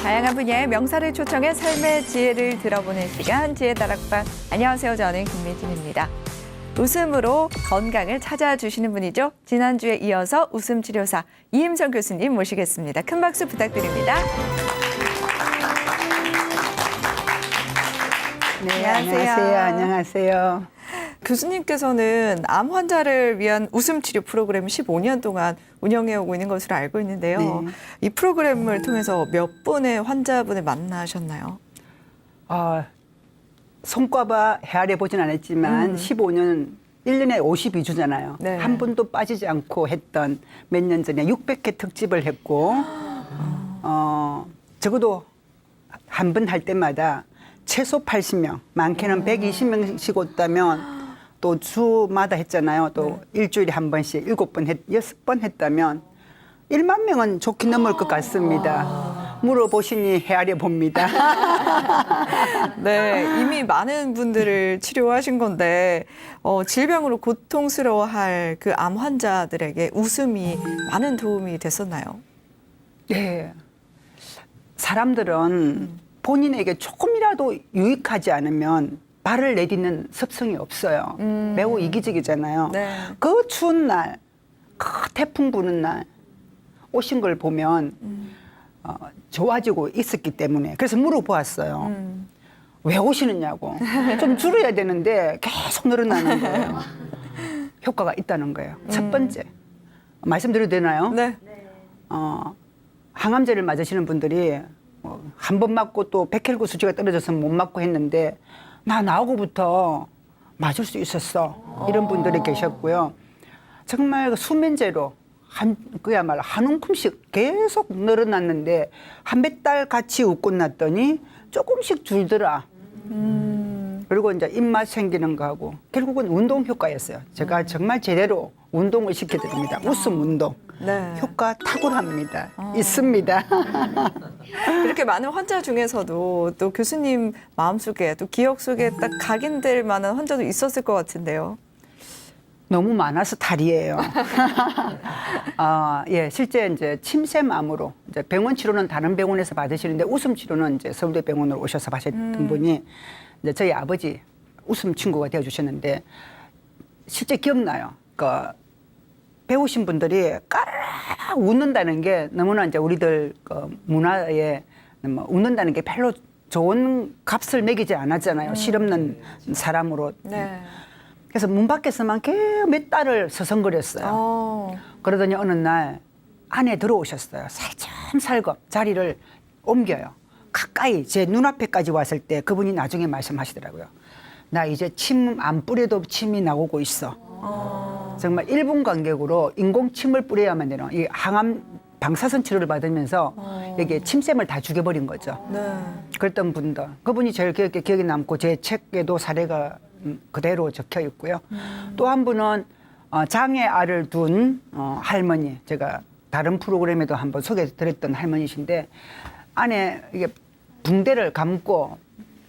다양한 분야의 명사를 초청해 삶의 지혜를 들어보는 시간 지혜다락방. 안녕하세요. 저는 김미진입니다. 웃음으로 건강을 찾아주시는 분이죠. 지난주에 이어서 웃음치료사 이임성 교수님 모시겠습니다. 큰 박수 부탁드립니다. 네, 안녕하세요. 안녕하세요. 교수님께서는 암 환자를 위한 웃음치료 프로그램을 15년 동안 운영해오고 있는 것으로 알고 있는데요. 네. 이 프로그램을 통해서 몇 분의 환자분을 만나셨나요? 손꼽아 헤아려 보진 않았지만 15년, 1년에 52주잖아요. 네. 한 번도 빠지지 않고 했던 몇 년 전에 600회 특집을 했고 적어도 한 번 할 때마다 최소 80명, 많게는 120명씩 왔다면 또 주마다 했잖아요. 또 일주일에 한 번씩 7번, 6번 했다면 1만 명은 좋게 넘을 것 같습니다. 물어보시니 헤아려 봅니다. 네, 이미 많은 분들을 치료하신 건데 질병으로 고통스러워할 그 암 환자들에게 웃음이 많은 도움이 됐었나요? 네. 사람들은 본인에게 조금이라도 유익하지 않으면 말을 내딛는 습성이 없어요. 매우 이기적이잖아요. 네. 그 추운 날, 그 태풍 부는 날 오신 걸 보면 좋아지고 있었기 때문에 그래서 물어보았어요. 왜 오시느냐고. 좀 줄여야 되는데 계속 늘어나는 거예요. 효과가 있다는 거예요. 첫 번째. 말씀드려도 되나요? 네. 항암제를 맞으시는 분들이 한 번 맞고 또 백혈구 수치가 떨어져서 못 맞고 했는데 나 나오고부터 맞을 수 있었어. 이런 분들이 계셨고요. 정말 수면제로 그야말로 한 움큼씩 계속 늘어났는데 한 몇 달 같이 웃고 났더니 조금씩 줄더라. 그리고 이제 입맛 생기는 거하고 결국은 운동 효과였어요. 제가 정말 제대로 운동을 시켜드립니다. 웃음 운동. 네. 효과 탁월합니다. 있습니다. 이렇게 많은 환자 중에서도 또 교수님 마음속에 또 기억 속에 딱 각인될 만한 환자도 있었을 것 같은데요. 너무 많아서 탈이에요. 예, 실제 이제 침샘암으로 이제 병원 치료는 다른 병원에서 받으시는데 웃음 치료는 이제 서울대병원으로 오셔서 받으셨던 분이 이제 저희 아버지 웃음 친구가 되어 주셨는데 실제 기억나요. 그 배우신 분들이 까르르 웃는다는 게 너무나 이제 우리들 그 문화에 뭐 웃는다는 게 별로 좋은 값을 매기지 않았잖아요. 실없는 사람으로. 네. 그래서 문 밖에서만 계속 몇 달을 서성거렸어요. 그러더니 어느 날 안에 들어오셨어요. 살점살검 자리를 옮겨요. 가까이 제 눈앞에까지 왔을 때 그분이 나중에 말씀하시더라고요. 나 이제 침 안 뿌려도 침이 나오고 있어. 정말 1분 간격으로 인공침을 뿌려야만 되는 이 항암 방사선 치료를 받으면서 여기에 침샘을 다 죽여버린 거죠. 네. 그랬던 분들. 그분이 제일 기억에 남고 제 책에도 사례가 그대로 적혀 있고요. 또 한 분은 장애아를 둔 할머니. 제가 다른 프로그램에도 한번 소개해드렸던 할머니신데 안에 이게 붕대를 감고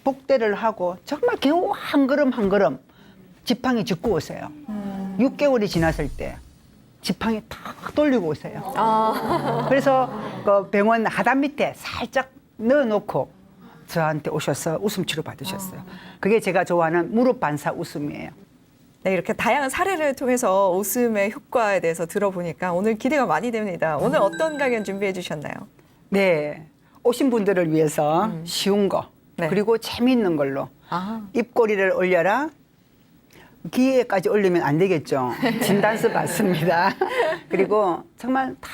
복대를 하고 정말 겨우 한 걸음 한 걸음 지팡이 짚고 오세요. 6개월이 지났을 때 지팡이 탁 돌리고 오세요. 그래서 그 병원 하단 밑에 살짝 넣어놓고 저한테 오셔서 웃음 치료 받으셨어요. 그게 제가 좋아하는 무릎 반사 웃음이에요. 네, 이렇게 다양한 사례를 통해서 웃음의 효과에 대해서 들어보니까 오늘 기대가 많이 됩니다. 오늘 어떤 강연 준비해 주셨나요? 네, 오신 분들을 위해서 쉬운 거 네. 그리고 재미있는 걸로 입꼬리를 올려라. 귀에까지 올리면 안 되겠죠. 진단서 받습니다. 그리고 정말 다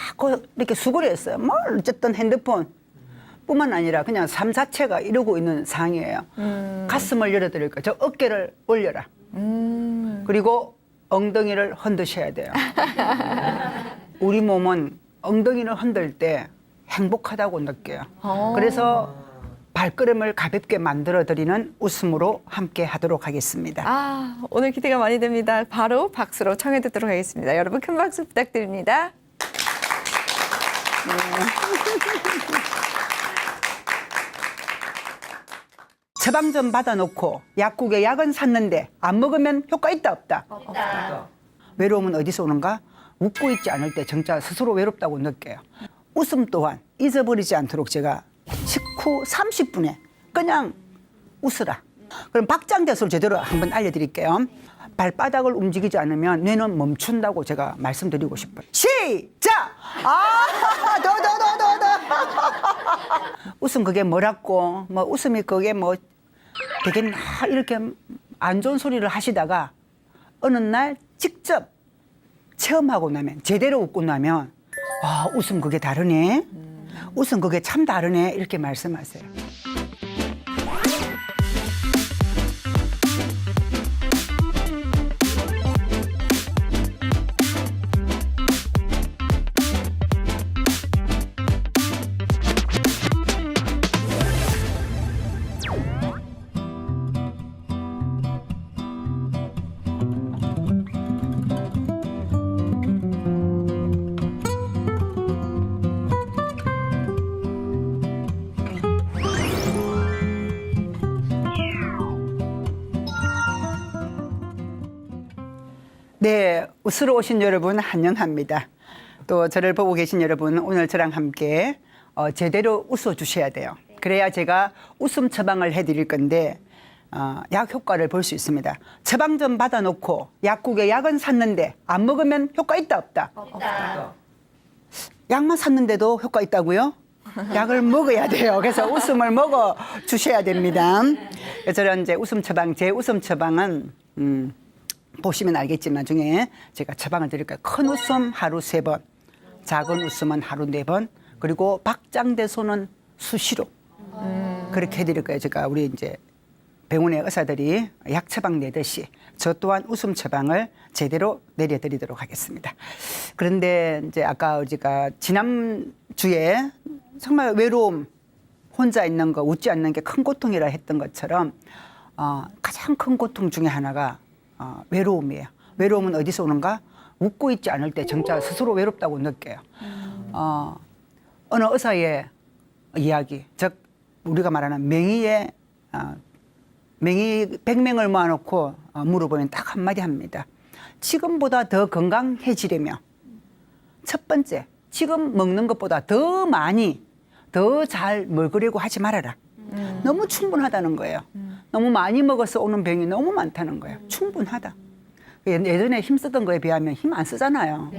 이렇게 수고를 했어요. 뭐 어쨌든 핸드폰 뿐만 아니라 그냥 삶 자체가 이러고 있는 상황이에요. 가슴을 열어드릴 거예요. 저 어깨를 올려라. 그리고 엉덩이를 흔드셔야 돼요. 우리 몸은 엉덩이를 흔들 때 행복하다고 느껴요. 그래서 발걸음을 가볍게 만들어드리는 웃음으로 함께 하도록 하겠습니다. 오늘 기대가 많이 됩니다. 바로 박수로 청해 듣도록 하겠습니다. 여러분 큰 박수 부탁드립니다. 처방 좀 받아놓고 약국에 약은 샀는데 안 먹으면 효과 있다 없다? 없다. 외로움은 어디서 오는가? 웃고 있지 않을 때 정말 스스로 외롭다고 느껴요. 웃음 또한 잊어버리지 않도록 제가 식후 30분에 그냥 웃으라. 그럼 박장대소를 제대로 한번 알려드릴게요. 발바닥을 움직이지 않으면 뇌는 멈춘다고 제가 말씀드리고 싶어요. 시작! 더. 웃음 그게 뭐라고, 뭐 웃음이 그게 뭐 되게 이렇게 안 좋은 소리를 하시다가 어느 날 직접 체험하고 나면, 제대로 웃고 나면, 아, 웃음 그게 다르네. 웃음 그게 참 다르네. 이렇게 말씀하세요. 네, 웃으러 오신 여러분 환영합니다. 또 저를 보고 계신 여러분 오늘 저랑 함께 제대로 웃어주셔야 돼요. 그래야 제가 웃음 처방을 해드릴 건데 약 효과를 볼 수 있습니다. 처방 좀 받아놓고 약국에 약은 샀는데 안 먹으면 효과 있다 없다? 없다. 약만 샀는데도 효과 있다고요? 약을 먹어야 돼요. 그래서 웃음을 먹어 주셔야 됩니다. 저는 이제 웃음 처방, 제 웃음 처방은 보시면 알겠지만 나중에 제가 처방을 드릴 거예요. 큰 웃음 하루 3번, 작은 웃음은 하루 4번, 그리고 박장대소는 수시로 그렇게 해드릴 거예요. 제가 우리 이제 병원의 의사들이 약 처방 내듯이 저 또한 웃음 처방을 제대로 내려드리도록 하겠습니다. 그런데 이제 아까 제가 지난주에 정말 외로움, 혼자 있는 거, 웃지 않는 게 큰 고통이라 했던 것처럼 가장 큰 고통 중에 하나가 외로움이에요. 외로움은 어디서 오는가? 웃고 있지 않을 때 정작 스스로 외롭다고 느껴요. 어느 의사의 이야기, 즉 우리가 말하는 명의의 명의 100명을 모아놓고 물어보면 딱 한마디 합니다. 지금보다 더 건강해지려면 첫 번째, 지금 먹는 것보다 더 많이 더 잘 먹으려고 하지 말아라. 너무 충분하다는 거예요. 너무 많이 먹어서 오는 병이 너무 많다는 거예요. 충분하다. 예전에 힘쓰던 거에 비하면 힘 안 쓰잖아요.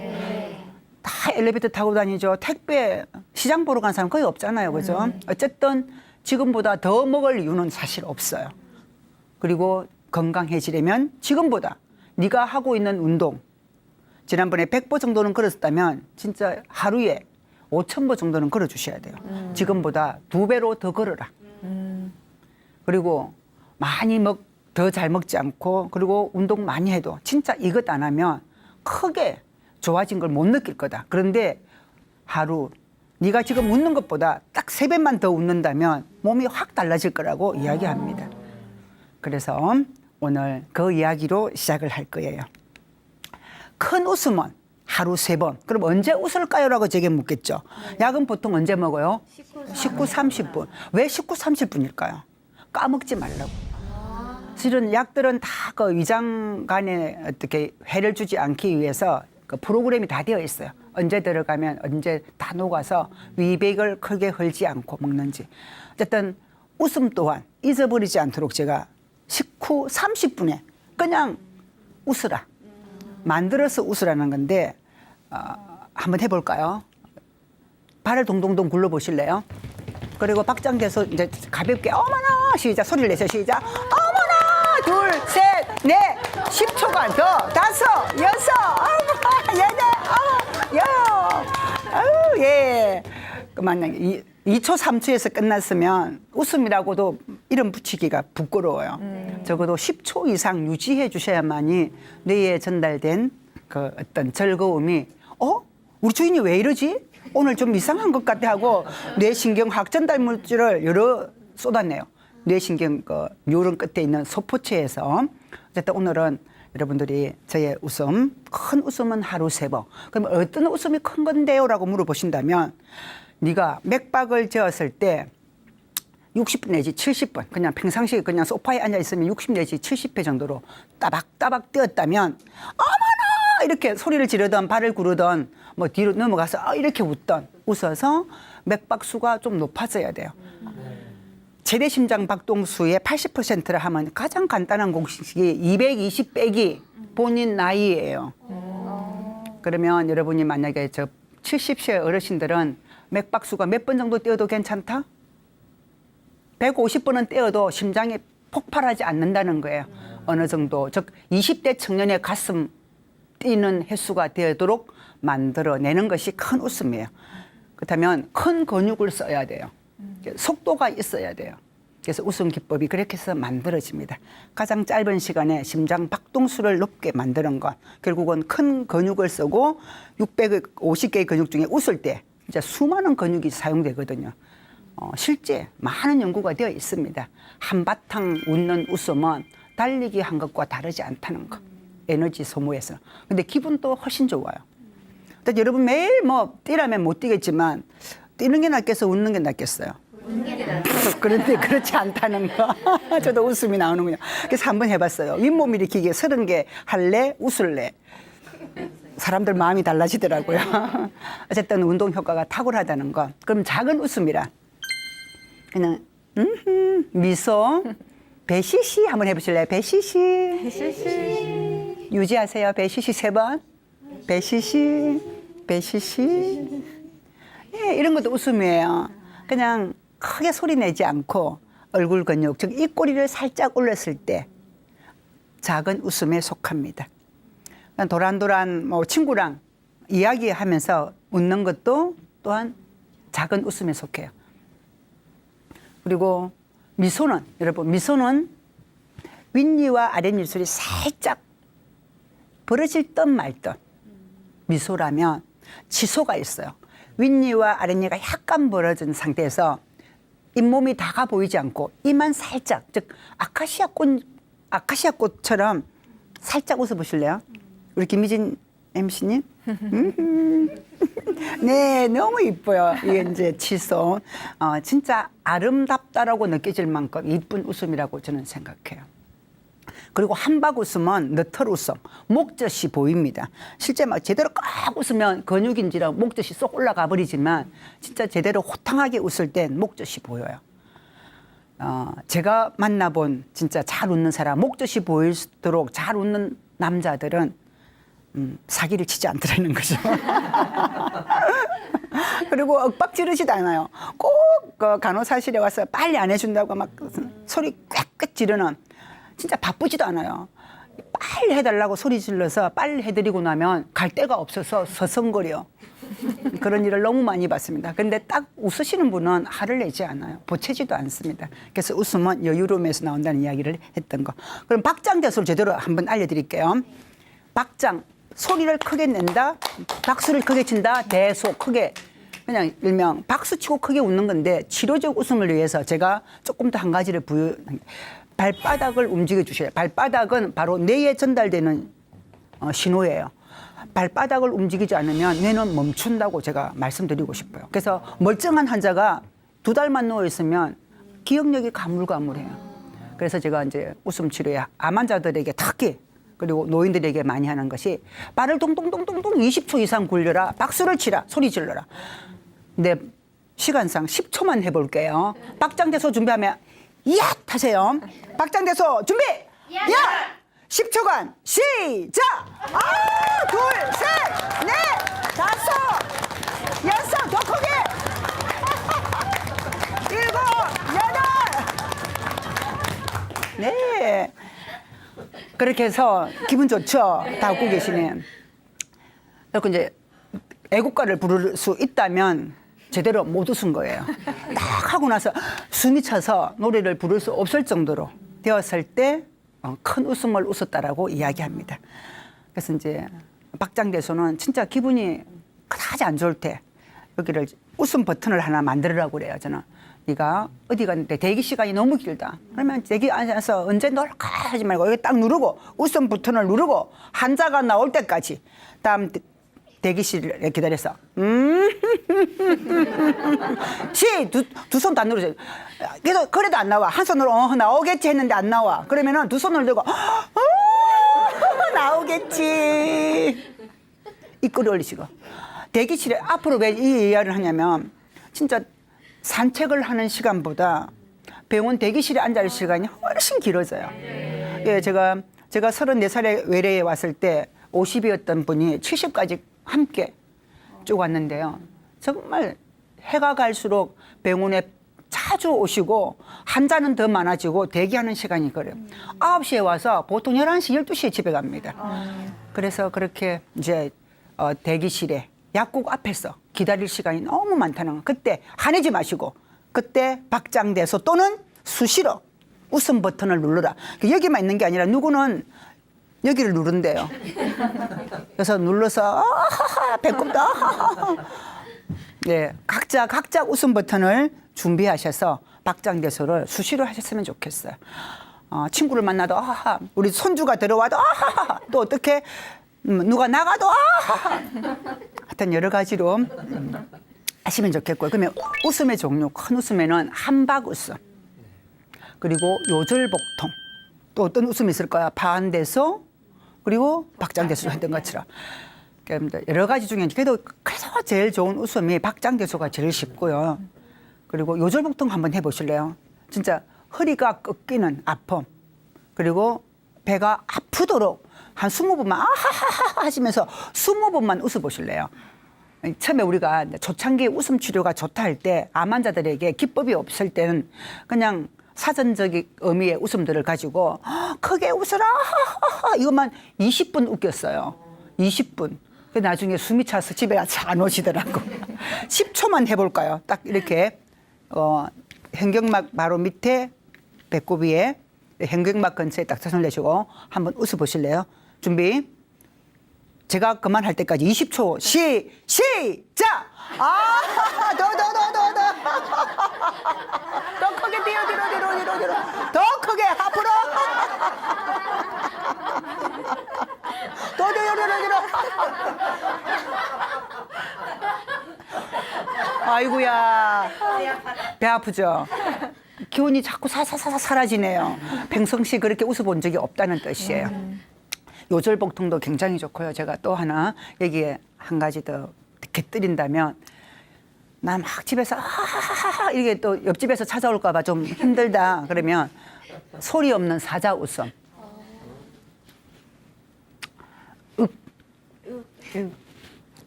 다 엘리베이터 타고 다니죠. 택배, 시장 보러 간 사람 거의 없잖아요. 그죠? 어쨌든 지금보다 더 먹을 이유는 사실 없어요. 그리고 건강해지려면 지금보다 네가 하고 있는 운동, 지난번에 100보 정도는 걸었다면 진짜 하루에 5,000보 정도는 걸어주셔야 돼요. 지금보다 2배로 더 걸어라. 그리고 많이 더 잘 먹지 않고, 그리고 운동 많이 해도 진짜 이것 안 하면 크게 좋아진 걸 못 느낄 거다. 그런데 하루 네가 지금 웃는 것보다 딱 3배만 더 웃는다면 몸이 확 달라질 거라고 이야기합니다. 그래서 오늘 그 이야기로 시작을 할 거예요. 큰 웃음은 하루 3번. 그럼 언제 웃을까요? 라고 제게 묻겠죠. 약은 보통 언제 먹어요? 식후 30분. 왜 식후 30분일까요? 까먹지 말라고. 실은 약들은 다 그 위장관에 어떻게 해를 주지 않기 위해서 그 프로그램이 다 되어 있어요. 언제 들어가면 언제 다 녹아서 위백을 크게 헐지 않고 먹는지. 어쨌든 웃음 또한 잊어버리지 않도록 제가 식후 30분에 그냥 웃으라. 만들어서 웃으라는 건데 한번 해볼까요? 발을 동동동 굴러보실래요? 그리고 박장대소 이제 가볍게 어머나 시작 소리를 내세요. 시작 어머나 둘 셋 넷 10초간 더 5 6 7 8 9 10 예. 만약에 2초 3초에서 끝났으면 웃음이라고도 이름 붙이기가 부끄러워요. 적어도 10초 이상 유지해 주셔야만이 뇌에 전달된 그 어떤 즐거움이 우리 주인이 왜 이러지? 오늘 좀 이상한 것 같아 하고 뇌신경학 전달 물질을 여러 쏟아내요. 뇌신경 그 요런 끝에 있는 소포체에서. 어쨌든 오늘은 여러분들이 저의 웃음, 큰 웃음은 하루 3번. 그럼 어떤 웃음이 큰 건데요? 라고 물어보신다면 네가 맥박을 재었을 때 60분 내지 70분 그냥 평상시에 그냥 소파에 앉아 있으면 60 내지 70회 정도로 따박따박 뛰었다면 어머나 이렇게 소리를 지르던 발을 구르던 뭐 뒤로 넘어가서 이렇게 웃어서 맥박수가 좀 높아져야 돼요. 최대 심장 박동수의 80%를 하면 가장 간단한 공식이 220 빼기 본인 나이예요. 그러면 여러분이 만약에 저 70세 어르신들은 맥박수가 몇 번 정도 뛰어도 괜찮다? 150번은 뛰어도 심장이 폭발하지 않는다는 거예요. 어느 정도. 즉 20대 청년의 가슴 뛰는 횟수가 되도록 만들어내는 것이 큰 웃음이에요. 그렇다면 큰 근육을 써야 돼요. 속도가 있어야 돼요. 그래서 웃음 기법이 그렇게 해서 만들어집니다. 가장 짧은 시간에 심장 박동수를 높게 만드는 것. 결국은 큰 근육을 쓰고 650개의 근육 중에 웃을 때 이제 수많은 근육이 사용되거든요. 실제 많은 연구가 되어 있습니다. 한바탕 웃는 웃음은 달리기 한 것과 다르지 않다는 것. 에너지 소모에서. 근데 기분도 훨씬 좋아요. 근데 여러분 매일 뭐 뛰라면 못 뛰겠지만 뛰는 게 낫겠어, 웃는 게 낫겠어요? 그런데 그렇지 않다는 거. 저도 웃음이 나오는군요. 그래서 한번 해봤어요. 윗몸 일으키기 30개 할래? 웃을래? 사람들 마음이 달라지더라고요. 어쨌든 운동 효과가 탁월하다는 거. 그럼 작은 웃음이라 그냥 미소, 배시시 한번 해보실래요? 배시시. 유지하세요. 배시시 3번. 배시시, 배시시. 예, 이런 것도 웃음이에요. 그냥 크게 소리 내지 않고 얼굴 근육, 즉 입꼬리를 살짝 올렸을 때 작은 웃음에 속합니다. 도란도란 뭐 친구랑 이야기하면서 웃는 것도 또한 작은 웃음에 속해요. 그리고 미소는, 여러분, 미소는 윗니와 아랫입술이 살짝 벌어질 듯 말 듯. 미소라면 지소가 있어요. 윗니와 아랫니가 약간 벌어진 상태에서 잇몸이 다가 보이지 않고 이만 살짝, 즉 아카시아 꽃처럼 살짝 웃어보실래요? 우리 김미진 MC님? 네, 너무 이뻐요. 이게 이제 지소. 진짜 아름답다라고 느껴질 만큼 이쁜 웃음이라고 저는 생각해요. 그리고 한박 웃음은 너털 웃음, 목젖이 보입니다. 실제 막 제대로 꽉 웃으면 근육인지라 목젖이 쏙 올라가 버리지만 진짜 제대로 호탕하게 웃을 땐 목젖이 보여요. 제가 만나본 진짜 잘 웃는 사람, 목젖이 보일수록 잘 웃는 남자들은 사기를 치지 않더라는 거죠. 그리고 억박 지르지도 않아요. 꼭 그 간호사실에 와서 빨리 안 해준다고 막 소리 꽥꽥 지르는, 진짜 바쁘지도 않아요. 빨리 해달라고 소리 질러서 빨리 해드리고 나면 갈 데가 없어서 서성거려. 그런 일을 너무 많이 봤습니다. 근데 딱 웃으시는 분은 화를 내지 않아요. 보채지도 않습니다. 그래서 웃음은 여유로움에서 나온다는 이야기를 했던 거. 그럼 박장대소를 제대로 한번 알려드릴게요. 박장, 소리를 크게 낸다, 박수를 크게 친다, 대소, 크게. 그냥 일명 박수 치고 크게 웃는 건데 치료적 웃음을 위해서 제가 조금 더 한 가지를 발바닥을 움직여 주셔야 돼요. 발바닥은 바로 뇌에 전달되는 신호예요. 발바닥을 움직이지 않으면 뇌는 멈춘다고 제가 말씀드리고 싶어요. 그래서 멀쩡한 환자가 2달만 누워 있으면 기억력이 가물가물해요. 그래서 제가 이제 웃음 치료에 암 환자들에게 특히 그리고 노인들에게 많이 하는 것이 발을 동동동동동 20초 이상 굴려라, 박수를 치라, 소리 질러라. 근데 시간상 10초만 해볼게요. 박장대소 준비하면 야! 하세요. 박장대소 준비! 야! 10초간 시작! 하나, 둘, 셋, 넷, 다섯, 여섯, 더 크게! 일곱, 여덟! 네. 그렇게 해서 기분 좋죠? 다 웃고 계시네. 그리고 이제 애국가를 부를 수 있다면 제대로 못 웃은 거예요. 딱 하고 나서 숨이 차서 노래를 부를 수 없을 정도로 되었을 때 큰 웃음을 웃었다라고 이야기합니다. 그래서 이제 박장대소는 진짜 기분이 그다지 안 좋을 때 여기를 웃음 버튼을 하나 만들으라고 그래요. 저는 네가 어디 갔는데 대기 시간이 너무 길다. 그러면 대기 앉아서 언제 놀까 하지 말고 여기 딱 누르고 웃음 버튼을 누르고 환자가 나올 때까지 다음 대기실에 기다려서 두 손 다 누르세요. 그래도 안 나와. 한 손으로 나오겠지 했는데 안 나와. 그러면은 두 손을 들고 나오겠지. 입꼬리 올리시고. 대기실에 앞으로 왜 이 이야기를 하냐면 진짜 산책을 하는 시간보다 병원 대기실에 앉아 있을 시간이 훨씬 길어져요. 예, 제가 34살에 외래에 왔을 때 50이었던 분이 70까지 함께 쭉 왔는데요. 정말 해가 갈수록 병원에 자주 오시고 환자는 더 많아지고 대기하는 시간이 그래요. 9시에 와서 보통 11시, 12시에 집에 갑니다. 그래서 그렇게 이제 대기실에 약국 앞에서 기다릴 시간이 너무 많다는 거. 그때 화내지 마시고 그때 박장대소 또는 수시로 웃음 버튼을 눌러라. 여기만 있는 게 아니라 누구는 여기를 누른대요. 그래서 눌러서 배꼽다. 네, 각자 웃음 버튼을 준비하셔서 박장대소를 수시로 하셨으면 좋겠어요. 친구를 만나도 아하, 우리 손주가 들어와도 아하, 또 어떻게 누가 나가도 아하. 하여튼 여러 가지로 하시면 좋겠고요. 그러면 웃음의 종류, 큰 웃음에는 한박 웃음, 그리고 요절복통, 또 어떤 웃음이 있을까요? 반대소, 그리고 박장대소 했던 것처럼. 그러니까 여러 가지 중에 그래도 제일 좋은 웃음이 박장대소가 제일 쉽고요. 그리고 요절복통 한번 해보실래요? 진짜 허리가 꺾이는 아픔, 그리고 배가 아프도록 한 20번만 아하하하 하시면서 20번만 웃어보실래요? 처음에 우리가 초창기 웃음 치료가 좋다 할 때 암 환자들에게 기법이 없을 때는 그냥 사전적인 의미의 웃음들을 가지고 크게 웃어라 이것만 20분 웃겼어요. 20분. 나중에 숨이 차서 집에 잘 안 오시더라고. 10초만 해볼까요? 딱 이렇게 현경막 바로 밑에 배꼽 위에 현경막 근처에 딱 손을 내시고 한번 웃어보실래요? 준비. 제가 그만할 때까지 20초 시작! 더 크게 뒤로 더 크게 앞으로 더 뒤로 아이고야 배 아프죠? 기운이 자꾸 사사사사 사라지네요. 평상시 그렇게 웃어본 적이 없다는 뜻이에요. 요절복통도 굉장히 좋고요. 제가 또 하나 여기에 한 가지 더 곁들인다면 나 막 집에서 하하하하 이게 또 옆집에서 찾아올까 봐 좀 힘들다 그러면 소리 없는 사자 웃음.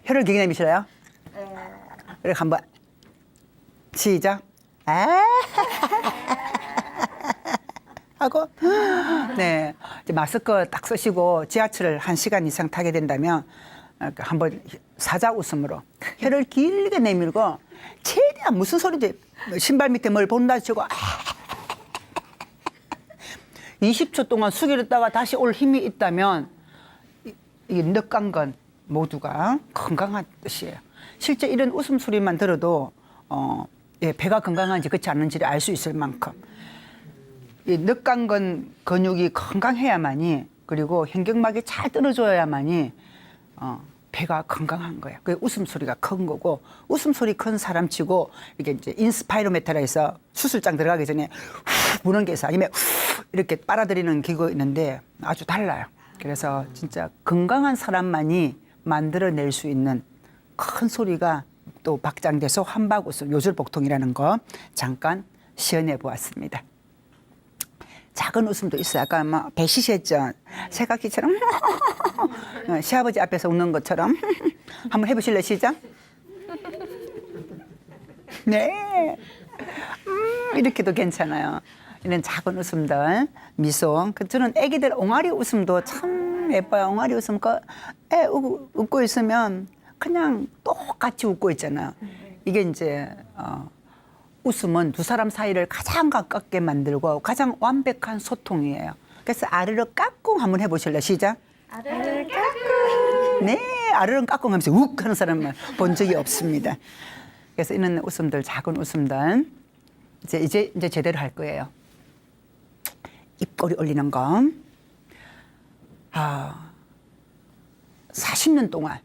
혀를 길게 내미실래요? 그리고 한번 시작. 하고 네 이제 마스크 딱 쓰시고 지하철을 1시간 이상 타게 된다면 한번 사자 웃음으로 혀를 길게 내밀고 최대한 무슨 소리인지 신발 밑에 뭘 본다 치고 20초 동안 숙이렸다가 다시 올 힘이 있다면 이 늑강근 모두가 건강한 뜻이에요. 실제 이런 웃음소리만 들어도 배가 건강한지 그렇지 않은지를 알 수 있을 만큼 이 늑강근 근육이 건강해야만이 그리고 현경막이 잘 떨어져야만이 배가 건강한 거예요. 그 웃음소리가 큰 거고 웃음소리 큰 사람치고 이게 이제 인스파이로메타라 해서 수술장 들어가기 전에 후 부는 게 있어 아니면 후 이렇게 빨아들이는 기구가 있는데 아주 달라요. 그래서 진짜 건강한 사람만이 만들어낼 수 있는 큰 소리가 또 박장대소 한박웃음 요절복통이라는 거 잠깐 시연해 보았습니다. 작은 웃음도 있어요. 아까 막 배시시했죠. 새각기처럼 시아버지 앞에서 웃는 것처럼 한번 해보실래요? 시작. 네. 이렇게도 괜찮아요. 이런 작은 웃음들, 미소. 저는 애기들 옹알이 웃음도 참 예뻐요. 옹알이 웃음 애 웃고 있으면 그냥 똑같이 웃고 있잖아요. 이게 이제 웃음은 두 사람 사이를 가장 가깝게 만들고 가장 완벽한 소통이에요. 그래서 아르르 까꿍 한번 해보실래요? 시작. 아르르 까꿍. 네, 아르르 까꿍 하면서 욱 하는 사람을 본 적이 없습니다. 그래서 이런 웃음들, 작은 웃음들 이제 제대로 할 거예요. 입꼬리 올리는 거. 40년 동안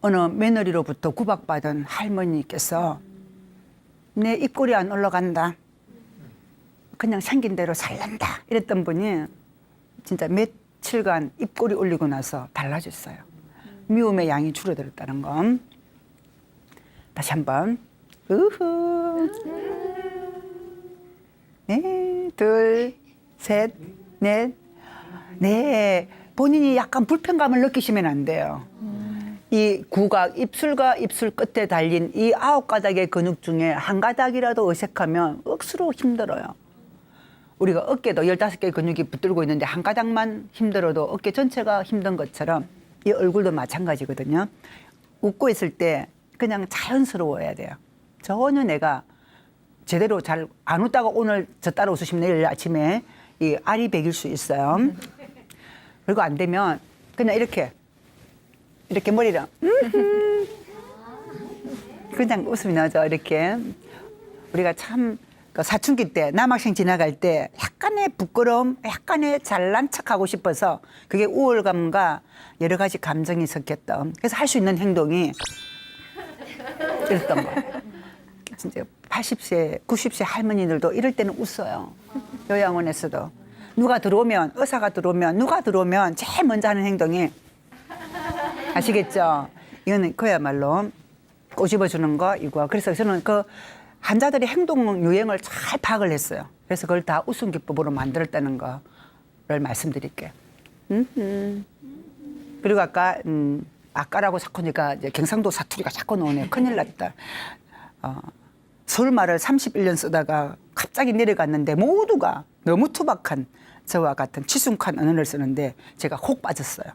어느 며느리로부터 구박받은 할머니께서 내 입꼬리 안 올라간다. 그냥 생긴 대로 살란다. 이랬던 분이 진짜 며칠간 입꼬리 올리고 나서 달라졌어요. 미움의 양이 줄어들었다는 건. 다시 한번. 우후. 네. 둘, 셋, 넷. 네. 본인이 약간 불편감을 느끼시면 안 돼요. 이 구각, 입술과 입술 끝에 달린 이 9가닥의 근육 중에 한 가닥이라도 어색하면 억수로 힘들어요. 우리가 어깨도 15개의 근육이 붙들고 있는데 한 가닥만 힘들어도 어깨 전체가 힘든 것처럼 이 얼굴도 마찬가지거든요. 웃고 있을 때 그냥 자연스러워야 돼요. 전혀 내가 제대로 잘 안 웃다가 오늘 저 따라 웃으시면 내일 아침에 이 알이 배길 수 있어요. 그리고 안 되면 그냥 이렇게 머리랑 그냥 웃음이 나죠. 이렇게 우리가 참 사춘기 때 남학생 지나갈 때 약간의 부끄러움, 약간의 잘난 척하고 싶어서 그게 우월감과 여러 가지 감정이 섞였던 그래서 할 수 있는 행동이 이랬던 거예요. 진짜 80세, 90세 할머니들도 이럴 때는 웃어요. 요양원에서도 누가 들어오면 의사가 들어오면 누가 들어오면 제일 먼저 하는 행동이 아시겠죠? 이거는 그야말로 꼬집어주는 거 이거. 그래서 저는 그 환자들의 행동 유행을 잘 파악을 했어요. 그래서 그걸 다 웃음 기법으로 만들었다는 거를 말씀드릴게요. 그리고 아까라고 자꾸 니까 이제 경상도 사투리가 자꾸 나오네. 큰일 났다. 서울말을 31년 쓰다가 갑자기 내려갔는데 모두가 너무 투박한 저와 같은 치순한 언어를 쓰는데 제가 혹 빠졌어요.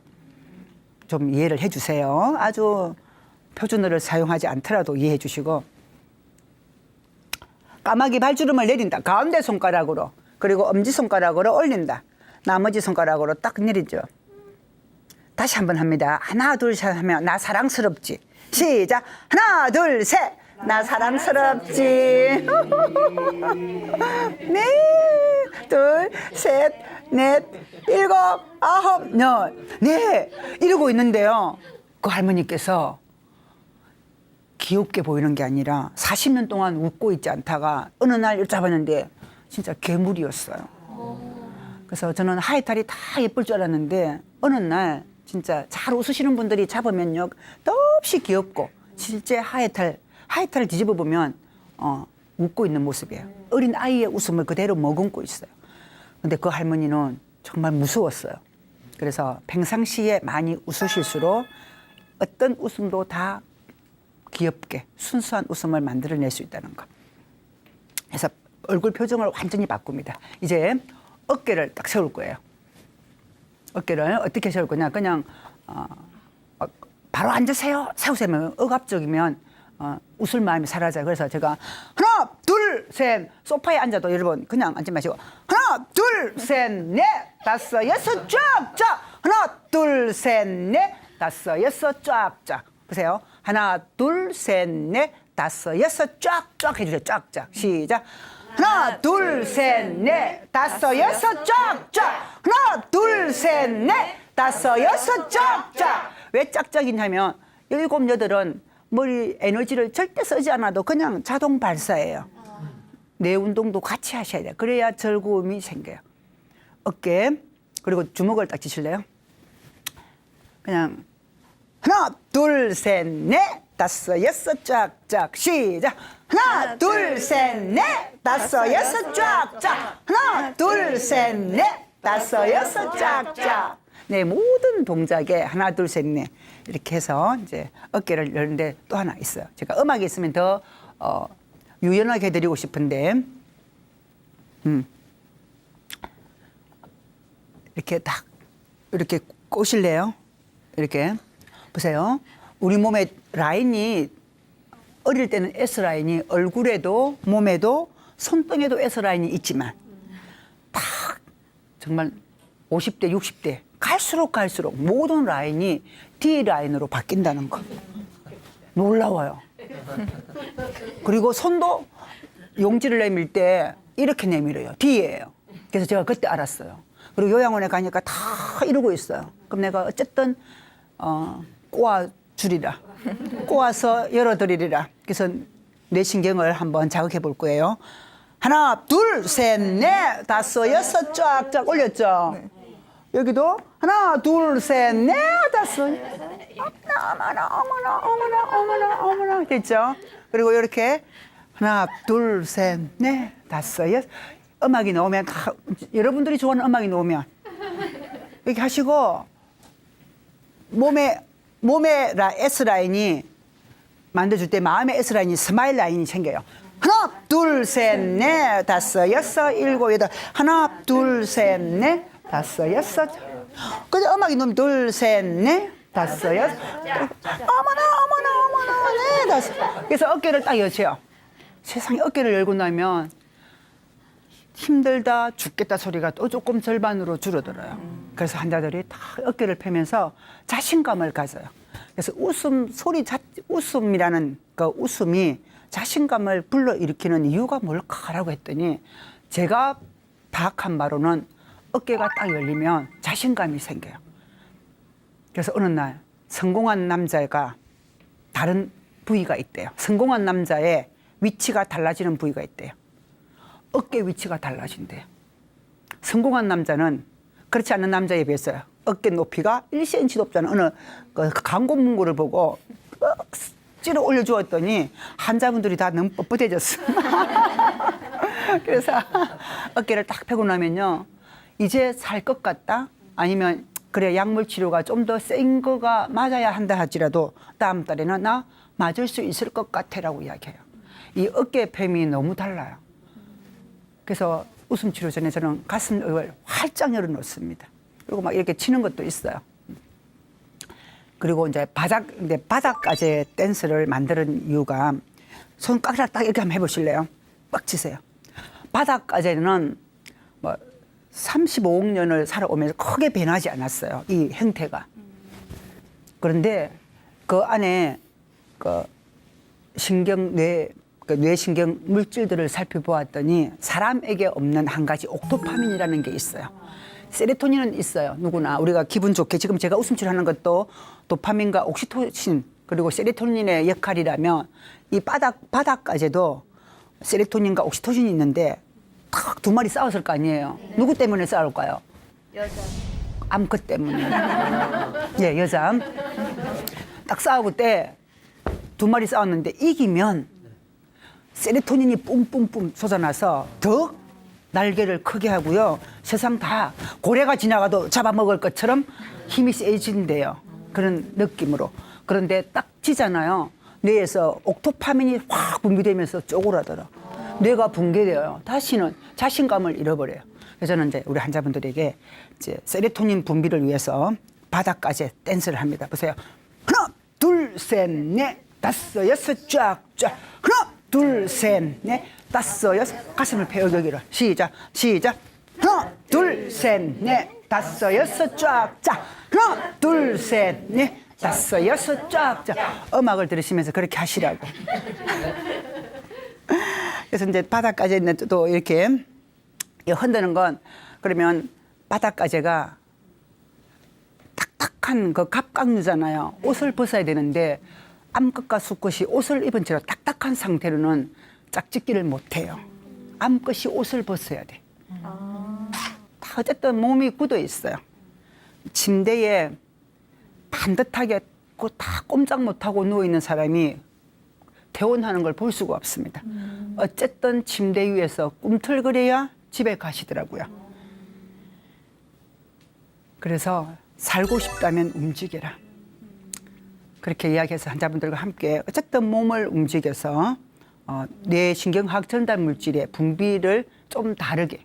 좀 이해를 해주세요. 아주 표준어를 사용하지 않더라도 이해해 주시고. 까마귀 발주름을 내린다. 가운데 손가락으로. 그리고 엄지손가락으로 올린다. 나머지 손가락으로 딱 내리죠. 다시 한번 합니다. 하나, 둘, 셋 하면 나 사랑스럽지. 시작. 하나, 둘, 셋. 나 사랑스럽지. 네. 둘, 셋, 넷, 일곱, 아홉, 열. 네. 이러고 있는데요. 그 할머니께서 귀엽게 보이는 게 아니라 40년 동안 웃고 있지 않다가 어느 날 엿잡았는데 진짜 괴물이었어요. 그래서 저는 하이탈이 다 예쁠 줄 알았는데 어느 날 진짜 잘 웃으시는 분들이 잡으면요 더없이 귀엽고 실제 하이탈을 뒤집어 보면 웃고 있는 모습이에요. 어린 아이의 웃음을 그대로 머금고 있어요. 근데 그 할머니는 정말 무서웠어요. 그래서 평상시에 많이 웃으실수록 어떤 웃음도 다 귀엽게 순수한 웃음을 만들어낼 수 있다는 거. 그래서 얼굴 표정을 완전히 바꿉니다. 이제 어깨를 딱 세울 거예요. 어깨를 어떻게 세울 거냐. 그냥 바로 앉으세요. 세우세요. 억압적이면 웃을 마음이 사라져요. 그래서 제가 하나, 둘, 셋. 소파에 앉아도 여러분 그냥 앉지 마시고 하나, 둘, 셋, 넷, 다섯, 여섯, 쫙쫙. 하나, 둘, 셋, 넷, 다섯, 여섯, 쫙쫙. 보세요. 하나, 둘, 셋, 넷, 다섯, 여섯, 쫙쫙 해주세요. 쫙쫙. 시작. 하나, 둘, 셋, 넷, 다섯, 여섯, 쫙쫙. 하나, 둘, 셋, 넷, 다섯, 여섯, 쫙쫙. 왜 짝짝이냐면 일곱, 여덟은 머리 에너지를 절대 쓰지 않아도 그냥 자동 발사예요. 뇌 운동도 같이 하셔야 돼요. 그래야 즐거움이 생겨요. 어깨 그리고 주먹을 딱 쥐실래요? 그냥 하나, 둘, 셋, 넷, 다섯, 여섯, 쫙쫙. 시작. 하나, 둘, 셋, 넷, 다섯, 여섯, 쫙쫙. 하나, 둘, 셋, 넷, 다섯, 여섯, 쫙쫙. 네, 모든 동작에 하나, 둘, 셋, 넷 이렇게 해서 이제 어깨를 여는데 또 하나 있어요. 제가 음악이 있으면 더 유연하게 해드리고 싶은데, 이렇게 딱 이렇게 꼬실래요? 이렇게 보세요. 우리 몸의 라인이 어릴 때는 S 라인이 얼굴에도 몸에도 손등에도 S 라인이 있지만 딱 정말 50대, 60대 갈수록 모든 라인이 D 라인으로 바뀐다는 거. 놀라워요. 그리고 손도 용지를 내밀 때 이렇게 내밀어요. D예요. 그래서 제가 그때 알았어요. 그리고 요양원에 가니까 다 이러고 있어요. 그럼 내가 어쨌든 꼬아주리라. 꼬아서 열어드리리라. 그래서 뇌신경을 한번 자극해 볼 거예요. 하나, 둘, 셋, 넷, 다섯, 여섯, 쫙쫙 올렸죠? 네. 여기도 하나, 둘, 셋, 넷, 다섯. 어머나. 됐죠? 그리고 이렇게 하나, 둘, 셋, 넷, 다섯, 여섯. 음악이 나오면 여러분들이 좋아하는 음악이 나오면 이렇게 하시고 몸에 S 라인이 만들어줄 때 마음의 S 라인이 스마일 라인이 생겨요. 하나, 둘, 셋, 넷, 다섯, 여섯, 일곱, 여덟. 하나, 둘, 셋, 넷, 다섯, 여섯. 근데 음악이 나오면 둘, 셋, 넷, 다섯, 여섯. 어머나, 네, 다섯. 그래서 어깨를 딱 여세요. 세상에 어깨를 열고 나면 힘들다 죽겠다 소리가 또 조금 절반으로 줄어들어요. 그래서 환자들이 다 어깨를 펴면서 자신감을 가져요. 그래서 웃음이라는 그 웃음이 자신감을 불러일으키는 이유가 뭘까라고 했더니 제가 파악한 바로는 어깨가 딱 열리면 자신감이 생겨요. 그래서 어느 날 성공한 남자가 다른 부위가 있대요. 성공한 남자의 위치가 달라지는 부위가 있대요. 어깨 위치가 달라진대요. 성공한 남자는 그렇지 않은 남자에 비해서요. 어깨 높이가 1cm 높잖아요. 어느 그 광고 문구를 보고 찌러 올려주었더니 환자분들이 다 너무 뻣뻣해졌어. 그래서 어깨를 딱 펴고 나면요. 이제 살 것 같다? 아니면 그래 약물 치료가 좀 더 센 거가 맞아야 한다 할지라도 다음 달에는 나 맞을 수 있을 것 같아라고 이야기해요. 이 어깨 펴임이 너무 달라요. 그래서 웃음 치료 전에 저는 가슴을 활짝 열어놓습니다. 그리고 막 이렇게 치는 것도 있어요. 그리고 이제 바닥까지 댄스를 만드는 이유가 손가락 딱 이렇게 한번 해보실래요? 빡 치세요. 바닥까지는 뭐 35억 년을 살아오면서 크게 변하지 않았어요. 이 형태가. 그런데 그 안에 그 뇌신경 물질들을 살펴보았더니 사람에게 없는 한 가지 옥토파민이라는 게 있어요. 세로토닌은 있어요. 누구나 우리가 기분 좋게 지금 제가 웃음치료하는 것도 도파민과 옥시토신 그리고 세로토닌의 역할이라면 이 바닥까지도 세로토닌과 옥시토신이 있는데 딱 두 마리 싸웠을 거 아니에요. 누구 때문에 싸울까요? 여자. 암컷 때문에. 예, 여자암. 딱 싸우고 때 두 마리 싸웠는데 이기면 세로토닌이 뿜뿜뿜 솟아나서 더 날개를 크게 하고요. 세상 다 고래가 지나가도 잡아먹을 것처럼 힘이 세진대요. 그런 느낌으로. 그런데 딱 지잖아요. 뇌에서 옥토파민이 확 분비되면서 쪼그라들어. 뇌가 붕괴돼요. 다시는 자신감을 잃어버려요. 그래서 저는 이제 우리 환자분들에게 이제 세로토닌 분비를 위해서 바닥까지 댄스를 합니다. 보세요. 하나, 둘, 셋, 넷, 다섯, 여섯, 쫙. 하나, 둘, 셋, 넷, 다섯, 여섯. 가슴을 펴요, 여기를. 시작. 하나, 둘, 셋, 넷, 다섯, 여섯, 쫙. 하나, 둘, 셋, 넷, 다섯, 여섯, 쫙. 음악을 들으시면서 그렇게 하시라고. 그래서 이제 바닥까지 있는 또 이렇게 흔드는 건 그러면 바닥까지가 딱딱한 그 갑각류잖아요. 옷을 벗어야 되는데 암컷과 수컷이 옷을 입은 채로 딱딱한 상태로는 짝짓기를 못해요. 암컷이 옷을 벗어야 돼. 다 어쨌든 몸이 굳어 있어요. 침대에 반듯하게 다 꼼짝 못하고 누워있는 사람이 퇴원하는 걸 볼 수가 없습니다. 어쨌든 침대 위에서 꿈틀거려야 집에 가시더라고요. 그래서 살고 싶다면 움직여라. 그렇게 이야기해서 환자분들과 함께 어쨌든 몸을 움직여서 뇌신경학 전달 물질의 분비를 좀 다르게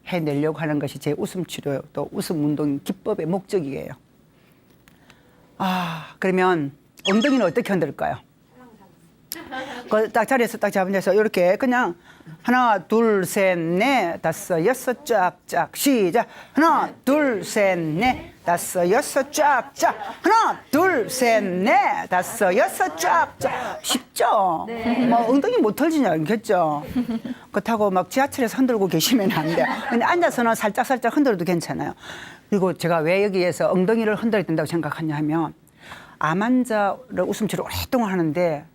해내려고 하는 것이 제 웃음치료 또 웃음운동 기법의 목적이에요. 그러면 엉덩이는 어떻게 흔들까요? 딱 자리에서 딱 잡으면서 이렇게 그냥 하나, 둘, 셋, 넷, 다섯, 여섯, 쫙. 시작. 하나, 둘, 셋, 넷, 다섯, 여섯, 쫙. 하나, 둘, 셋, 넷, 다섯, 여섯, 쫙. 쉽죠? 네. 뭐 엉덩이 못 털지냐겠죠. 그렇다고 막 지하철에서 흔들고 계시면 안 돼요. 근데 앉아서는 살짝 흔들어도 괜찮아요. 그리고 제가 왜 여기에서 엉덩이를 흔들어야 된다고 생각하냐 하면 암 환자를 웃음치료 오랫동안 하는데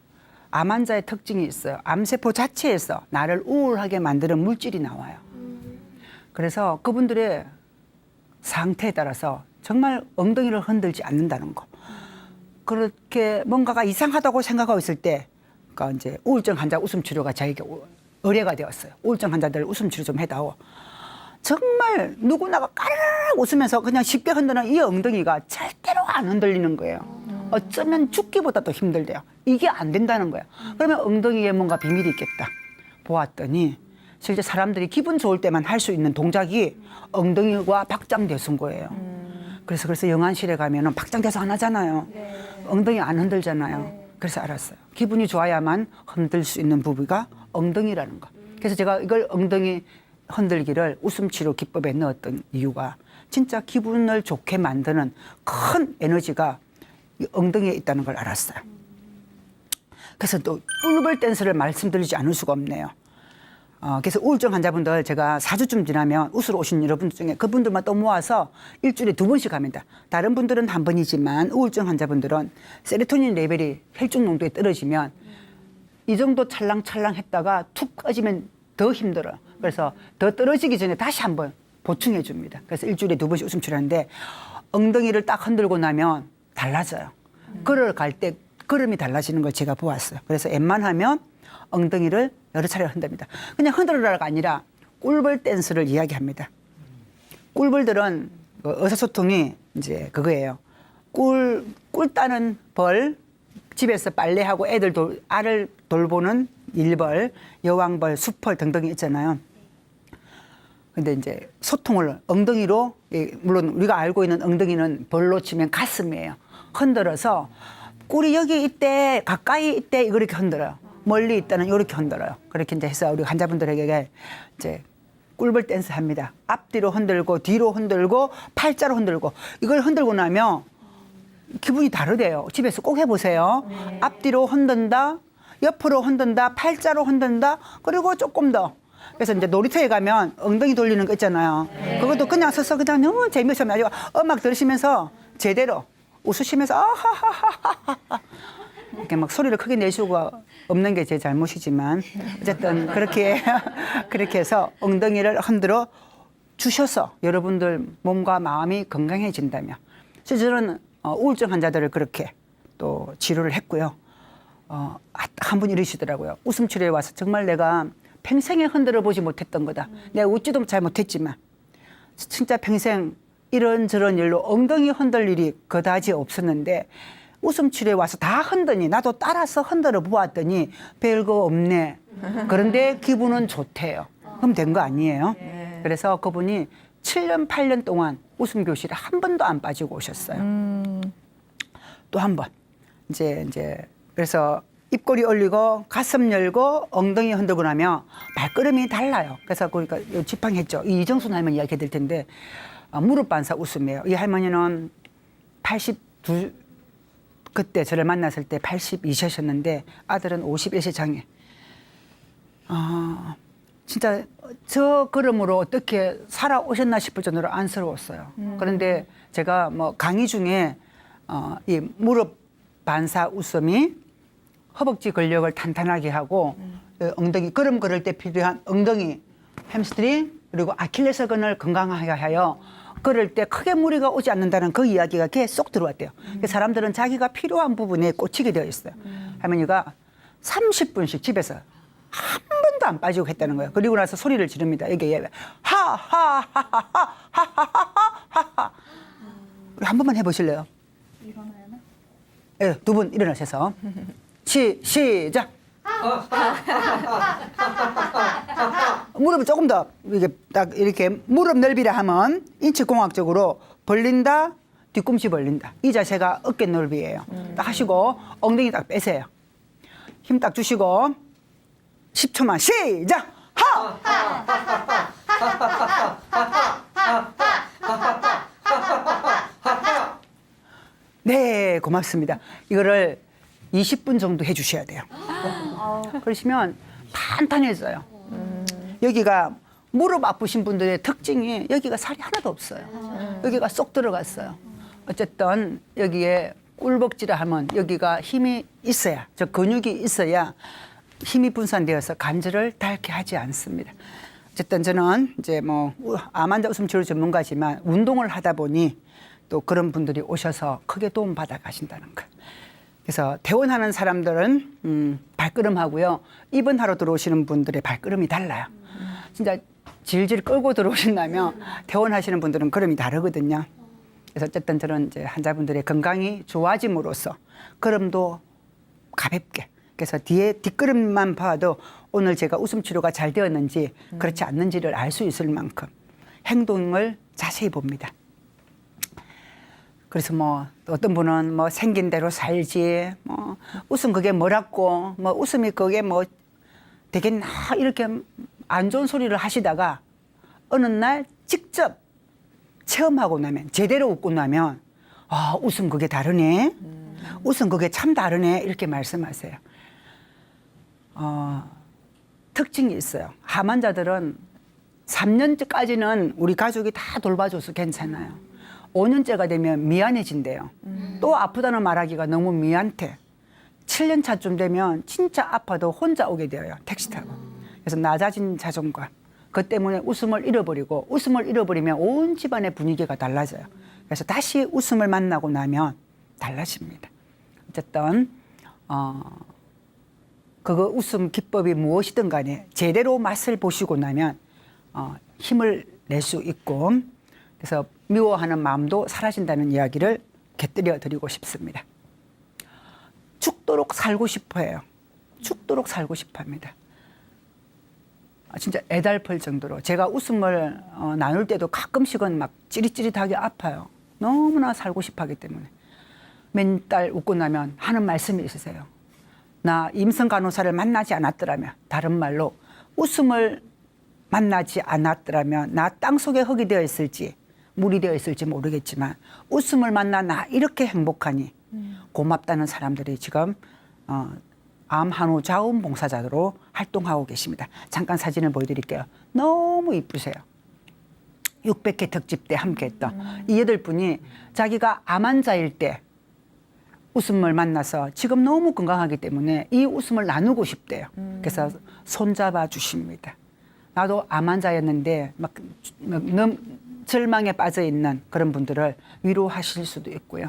암 환자의 특징이 있어요. 암세포 자체에서 나를 우울하게 만드는 물질이 나와요. 그래서 그분들의 상태에 따라서 정말 엉덩이를 흔들지 않는다는 거. 그렇게 뭔가가 이상하다고 생각하고 있을 때, 그러니까 이제 우울증 환자 웃음 치료가 저에게 의뢰가 되었어요. 우울증 환자들 웃음 치료 좀 해다오. 정말 누구나가 까르르 웃으면서 그냥 쉽게 흔드는 이 엉덩이가 절대로 안 흔들리는 거예요. 어쩌면 죽기보다 더 힘들대요. 이게 안 된다는 거예요. 그러면 엉덩이에 뭔가 비밀이 있겠다. 보았더니 실제 사람들이 기분 좋을 때만 할 수 있는 동작이 엉덩이와 박장대소인 거예요. 그래서 영안실에 가면은 박장대소 안 하잖아요. 엉덩이 안 흔들잖아요. 그래서 알았어요. 기분이 좋아야만 흔들 수 있는 부위가 엉덩이라는 거. 그래서 제가 이걸 엉덩이 흔들기를 웃음치료 기법에 넣었던 이유가 진짜 기분을 좋게 만드는 큰 에너지가 이 엉덩이에 있다는 걸 알았어요. 그래서 또 꿀벌 댄스를 말씀드리지 않을 수가 없네요. 그래서 우울증 환자분들 제가 4주쯤 지나면 웃으러 오신 여러분들 중에 그분들만 또 모아서 일주일에 2번씩 합니다. 다른 분들은 한 번이지만 우울증 환자분들은 세로토닌 레벨이 혈중 농도에 떨어지면 이 정도 찰랑찰랑 했다가 툭 꺼지면 더 힘들어요. 그래서 더 떨어지기 전에 다시 한번 보충해 줍니다. 그래서 일주일에 2번씩 웃음 치료하는데 엉덩이를 딱 흔들고 나면 달라져요. 걸어갈 때 걸음이 달라지는 걸 제가 보았어요. 그래서 웬만하면 엉덩이를 여러 차례 흔듭니다. 그냥 흔들어라가 아니라 꿀벌 댄스를 이야기합니다. 꿀벌들은 의사소통이 이제 그거예요. 꿀 따는 벌, 집에서 빨래하고 알을 돌보는 일벌, 여왕벌, 숫벌 등등이 있잖아요. 근데 이제 소통을 엉덩이로, 물론 우리가 알고 있는 엉덩이는 벌로 치면 가슴이에요. 흔들어서 꿀이 여기 있대, 가까이 있대, 이거 이렇게 흔들어요. 멀리 있다는 이렇게 흔들어요. 그렇게 이제 해서 우리 환자분들에게 이제 꿀벌 댄스 합니다. 앞뒤로 흔들고, 뒤로 흔들고, 팔자로 흔들고. 이걸 흔들고 나면 기분이 다르대요. 집에서 꼭 해보세요. 앞뒤로 흔든다, 옆으로 흔든다, 팔자로 흔든다, 그리고 조금 더. 그래서 이제 놀이터에 가면 엉덩이 돌리는 거 있잖아요. 그것도 그냥 서서 그냥 너무 재미없어 가지고 음악 들으시면서 제대로 웃으시면서 아하하하하 이렇게 막 소리를 크게 낼 수가 없는 게 제 잘못이지만 어쨌든 그렇게 그렇게 해서 엉덩이를 흔들어 주셔서 여러분들 몸과 마음이 건강해진다면 저는 우울증 환자들을 그렇게 또 치료를 했고요. 한 분 이러시더라고요. 웃음 치료에 와서 정말 내가 평생에 흔들어 보지 못했던 거다. 내가 웃지도 잘 못했지만 진짜 평생 이런저런 일로 엉덩이 흔들 일이 그다지 없었는데 웃음 치료에 와서 다 흔드니 나도 따라서 흔들어 보았더니 별거 없네. 그런데 기분은 좋대요. 그럼 된 거 아니에요? 그래서 그분이 7년, 8년 동안 웃음 교실에 한 번도 안 빠지고 오셨어요. 또 한 번. 이제 그래서 입꼬리 올리고 가슴 열고 엉덩이 흔들고 나면 발걸음이 달라요. 그래서 그러니까 지팡했죠. 이정순 할머니 이야기 될 텐데 무릎 반사 웃음이에요. 이 할머니는 82 그때 저를 만났을 때 82세셨는데 아들은 51세 장애. 진짜 저 걸음으로 어떻게 살아오셨나 싶을 정도로 안쓰러웠어요. 그런데 제가 뭐 강의 중에 이 무릎 반사 웃음이 허벅지 근력을 탄탄하게 하고 엉덩이 걸음 걸을 때 필요한 엉덩이 햄스트링 그리고 아킬레스건을 건강하게 하여 걸을 때 크게 무리가 오지 않는다는 그 이야기가 계속 들어왔대요. 사람들은 자기가 필요한 부분에 꽂히게 되어 있어요. 할머니가 30분씩 집에서 한 번도 안 빠지고 했다는 거예요. 그리고 나서 소리를 지릅니다. 이게 하하하하하하하하하. 한 번만 해보실래요? 일어나야나? 네, 두 분 일어나셔서 시작. 무릎을 조금 더 이게 딱 이렇게 무릎 넓이라 하면 인체공학적으로 벌린다, 뒤꿈치 벌린다. 이 자세가 어깨 넓이에요. 딱 하시고 엉덩이 딱 빼세요. 힘 딱 주시고 10초만 시작. 네, 고맙습니다. 이거를 20분 정도 해주셔야 돼요. 그러시면 탄탄해져요. 여기가 무릎 아프신 분들의 특징이 여기가 살이 하나도 없어요. 여기가 쏙 들어갔어요. 어쨌든 여기에 꿀벅지라 하면 여기가 힘이 있어야, 저 근육이 있어야 힘이 분산되어서 관절을 닳게 하지 않습니다. 어쨌든 저는 이제 뭐 암 환자 웃음 치료 전문가지만 운동을 하다 보니 또 그런 분들이 오셔서 크게 도움 받아 가신다는 거. 그래서 퇴원하는 사람들은 발걸음하고요. 입원하러 들어오시는 분들의 발걸음이 달라요. 진짜 질질 끌고 들어오신다면 퇴원하시는 분들은 걸음이 다르거든요. 그래서 어쨌든 저는 이제 환자분들의 건강이 좋아짐으로써 걸음도 가볍게, 그래서 뒤에 뒷걸음만 봐도 오늘 제가 웃음 치료가 잘 되었는지 그렇지 않는지를 알 수 있을 만큼 행동을 자세히 봅니다. 그래서 뭐 어떤 분은 뭐 생긴 대로 살지, 뭐 웃음 그게 뭐라고, 뭐 웃음이 그게 뭐 되겠나 이렇게 안 좋은 소리를 하시다가 어느 날 직접 체험하고 나면, 제대로 웃고 나면 아, 웃음 그게 다르네, 웃음 그게 참 다르네 이렇게 말씀하세요. 특징이 있어요. 암 환자들은 3년째까지는 우리 가족이 다 돌봐줘서 괜찮아요. 5년째가 되면 미안해진대요. 또 아프다는 말하기가 너무 미안해. 7년 차쯤 되면 진짜 아파도 혼자 오게 되어요. 택시 타고. 그래서 낮아진 자존감. 그 때문에 웃음을 잃어버리고, 웃음을 잃어버리면 온 집안의 분위기가 달라져요. 그래서 다시 웃음을 만나고 나면 달라집니다. 어쨌든 그거 웃음 기법이 무엇이든 간에 제대로 맛을 보시고 나면 힘을 낼 수 있고, 그래서 미워하는 마음도 사라진다는 이야기를 곁들여 드리고 싶습니다. 죽도록 살고 싶어 해요. 죽도록 살고 싶어 합니다. 진짜 애달플 정도로. 제가 웃음을 나눌 때도 가끔씩은 막 찌릿찌릿하게 아파요. 너무나 살고 싶어 하기 때문에. 맨날 웃고 나면 하는 말씀이 있으세요. 나 임성 간호사를 만나지 않았더라면, 다른 말로 웃음을 만나지 않았더라면 나 땅속에 흙이 되어 있을지 물이 되어 있을지 모르겠지만 웃음을 만나 나 이렇게 행복하니 고맙다는 사람들이 지금 암 한우 자원봉사자로 활동하고 계십니다. 잠깐 사진을 보여드릴게요. 너무 이쁘세요. 600회 특집 때 함께했던 이 8분이 자기가 암 환자일 때 웃음을 만나서 지금 너무 건강하기 때문에 이 웃음을 나누고 싶대요. 그래서 손잡아 주십니다. 나도 암 환자였는데 막 절망에 빠져 있는 그런 분들을 위로하실 수도 있고요.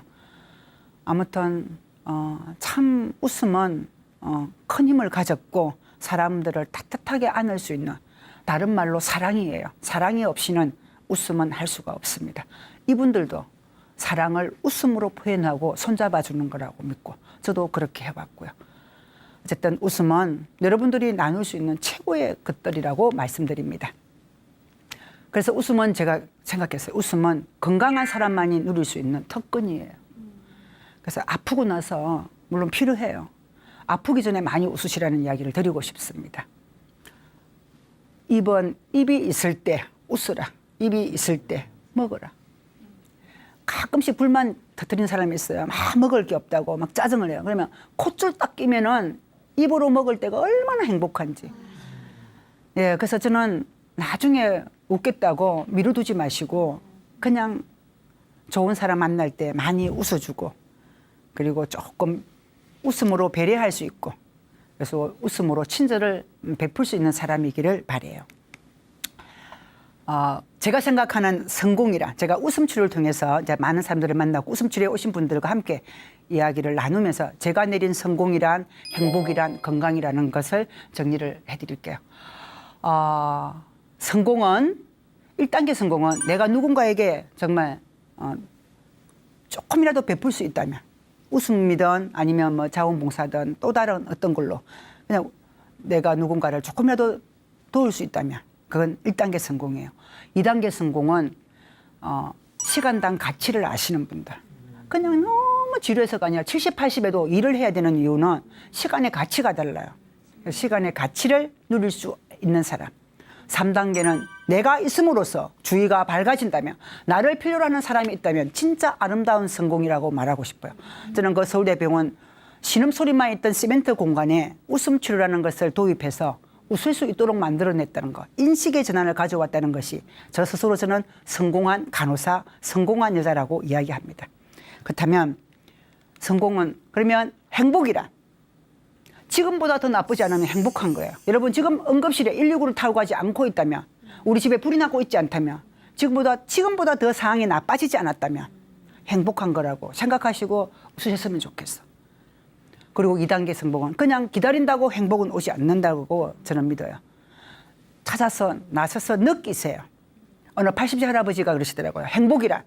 아무튼 참 웃음은 큰 힘을 가졌고 사람들을 따뜻하게 안을 수 있는, 다른 말로 사랑이에요. 사랑이 없이는 웃음은 할 수가 없습니다. 이분들도 사랑을 웃음으로 표현하고 손잡아 주는 거라고 믿고 저도 그렇게 해봤고요. 어쨌든 웃음은 여러분들이 나눌 수 있는 최고의 것들이라고 말씀드립니다. 그래서 웃음은 제가 생각했어요. 웃음은 건강한 사람만이 누릴 수 있는 특권이에요. 그래서 아프고 나서 물론 필요해요. 아프기 전에 많이 웃으시라는 이야기를 드리고 싶습니다. 입이 있을 때 웃으라. 입이 있을 때 먹어라. 가끔씩 불만 터뜨리는 사람이 있어요. 막 먹을 게 없다고 막 짜증을 내요. 그러면 콧줄 딱 끼면은 입으로 먹을 때가 얼마나 행복한지. 예, 그래서 저는 나중에 웃겠다고 미뤄두지 마시고 그냥 좋은 사람 만날 때 많이 웃어주고, 그리고 조금 웃음으로 배려할 수 있고, 그래서 웃음으로 친절을 베풀 수 있는 사람이기를 바라요. 제가 생각하는 성공이라, 제가 웃음 치료를 통해서 이제 많은 사람들을 만나고 웃음 치료에 오신 분들과 함께 이야기를 나누면서 제가 내린 성공이란, 행복이란, 건강이라는 것을 정리를 해드릴게요. 성공은 1단계 성공은 내가 누군가에게 정말 조금이라도 베풀 수 있다면, 웃음이든 아니면 뭐 자원봉사든 또 다른 어떤 걸로 그냥 내가 누군가를 조금이라도 도울 수 있다면 그건 1단계 성공이에요. 2단계 성공은 시간당 가치를 아시는 분들. 그냥 너무 지루해서가 아니라 70, 80에도 일을 해야 되는 이유는 시간의 가치가 달라요. 시간의 가치를 누릴 수 있는 사람. 3단계는 내가 있음으로써 주위가 밝아진다면, 나를 필요로 하는 사람이 있다면 진짜 아름다운 성공이라고 말하고 싶어요. 저는 그 서울대병원 신음소리만 있던 시멘트 공간에 웃음 치료라는 것을 도입해서 웃을 수 있도록 만들어냈다는 것, 인식의 전환을 가져왔다는 것이 저 스스로 저는 성공한 간호사, 성공한 여자라고 이야기합니다. 그렇다면 성공은, 그러면 행복이란 지금보다 더 나쁘지 않으면 행복한 거예요. 여러분 지금 응급실에 119를 타고 가지 않고 있다면, 우리 집에 불이 나고 있지 않다면, 지금보다 더 상황이 나빠지지 않았다면 행복한 거라고 생각하시고 웃으셨으면 좋겠어. 그리고 2단계 성공은 그냥 기다린다고 행복은 오지 않는다고 저는 믿어요. 찾아서 나서서 느끼세요. 어느 80세 할아버지가 그러시더라고요. 행복이란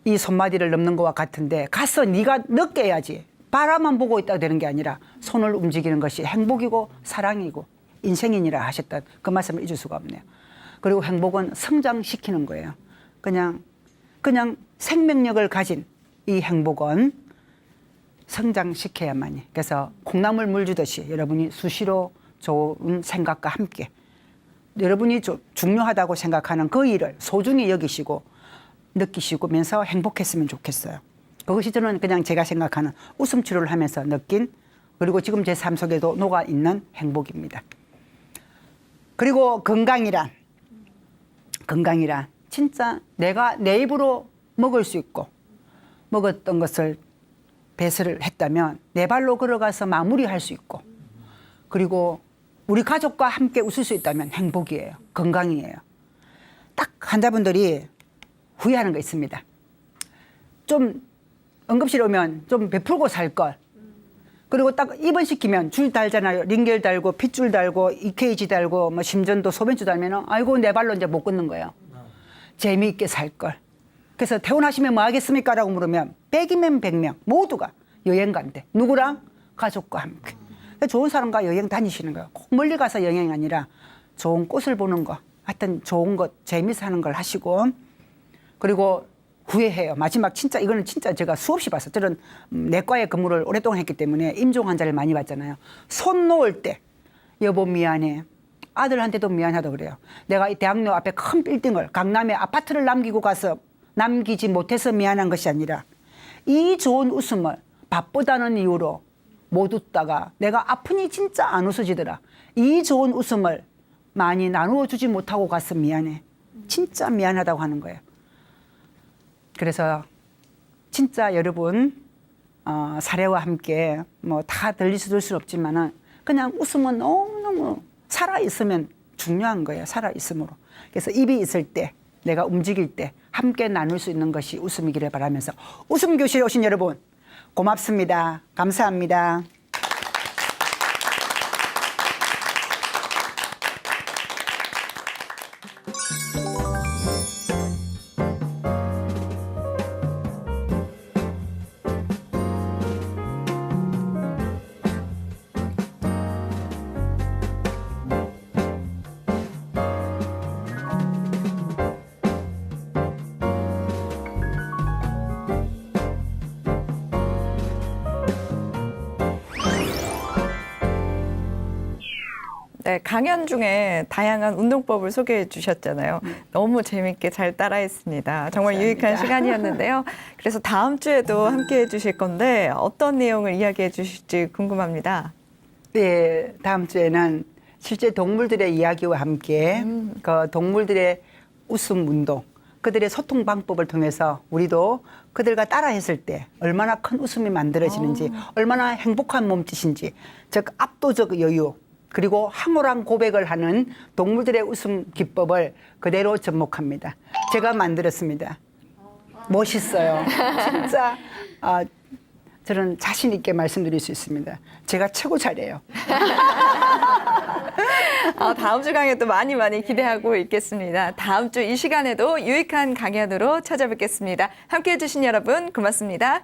이 손마디를 넘는 것과 같은데 가서 네가 느껴야지. 바라만 보고 있다가 되는 게 아니라 손을 움직이는 것이 행복이고 사랑이고 인생이니라 하셨던 그 말씀을 잊을 수가 없네요. 그리고 행복은 성장시키는 거예요. 그냥 생명력을 가진 이 행복은 성장시켜야만이. 그래서 콩나물 물 주듯이 여러분이 수시로 좋은 생각과 함께 여러분이 중요하다고 생각하는 그 일을 소중히 여기시고 느끼시면서 행복했으면 좋겠어요. 그것이 저는 그냥 제가 생각하는 웃음 치료를 하면서 느낀 그리고 지금 제 삶 속에도 녹아있는 행복입니다. 그리고 건강이란 진짜 내가 내 입으로 먹을 수 있고 먹었던 것을 배설을 했다면 내 발로 걸어가서 마무리할 수 있고 그리고 우리 가족과 함께 웃을 수 있다면 행복이에요. 건강이에요. 딱 환자분들이 후회하는 거 있습니다. 좀 응급실 오면 좀 베풀고 살 걸. 그리고 딱 입원시키면 줄 달잖아요. 링겔 달고 핏줄 달고 EKG 달고 뭐 심전도 소변주 달면은 아이고 내 발로 이제 못 걷는 거예요. 재미있게 살 걸. 그래서 퇴원하시면 뭐 하겠습니까? 라고 물으면 100이면 100명 모두가 여행 간대. 누구랑? 가족과 함께. 좋은 사람과 여행 다니시는 거예요. 꼭 멀리 가서 여행이 아니라 좋은 꽃을 보는 거, 하여튼 좋은 것, 재미있어 하는 걸 하시고 그리고 후회해요. 마지막 진짜 이거는 진짜 제가 수없이 봤어요. 저는 내과에 근무를 오랫동안 했기 때문에 임종 환자를 많이 봤잖아요. 손 놓을 때 여보 미안해. 아들한테도 미안하다고 그래요. 내가 이 대학로 앞에 큰 빌딩을 강남에 아파트를 남기지 못해서 미안한 것이 아니라 이 좋은 웃음을 바쁘다는 이유로 못 웃다가 내가 아프니 진짜 안 웃어지더라. 이 좋은 웃음을 많이 나누어 주지 못하고 가서 미안해. 진짜 미안하다고 하는 거예요. 그래서 진짜 여러분 사례와 함께 뭐 다 들릴 수도 있을 없지만은 그냥 웃음은 너무너무 살아있으면 중요한 거예요. 살아있음으로. 그래서 입이 있을 때 내가 움직일 때 함께 나눌 수 있는 것이 웃음이기를 바라면서 웃음 교실에 오신 여러분 고맙습니다. 감사합니다. 네, 강연 중에 다양한 운동법을 소개해 주셨잖아요. 너무 재밌게 잘 따라했습니다. 정말 감사합니다. 유익한 시간이었는데요. 그래서 다음 주에도 함께 해 주실 건데 어떤 내용을 이야기해 주실지 궁금합니다. 네, 다음 주에는 실제 동물들의 이야기와 함께 그 동물들의 웃음 운동, 그들의 소통 방법을 통해서 우리도 그들과 따라했을 때 얼마나 큰 웃음이 만들어지는지, 얼마나 행복한 몸짓인지, 즉 압도적 여유, 그리고 황홀한 고백을 하는 동물들의 웃음 기법을 그대로 접목합니다. 제가 만들었습니다. 멋있어요. 진짜 저는 자신 있게 말씀드릴 수 있습니다. 제가 최고 잘해요. 다음 주 강연도 많이 기대하고 있겠습니다. 다음 주 이 시간에도 유익한 강연으로 찾아뵙겠습니다. 함께해 주신 여러분 고맙습니다.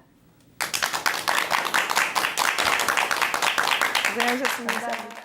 고생하셨습니다.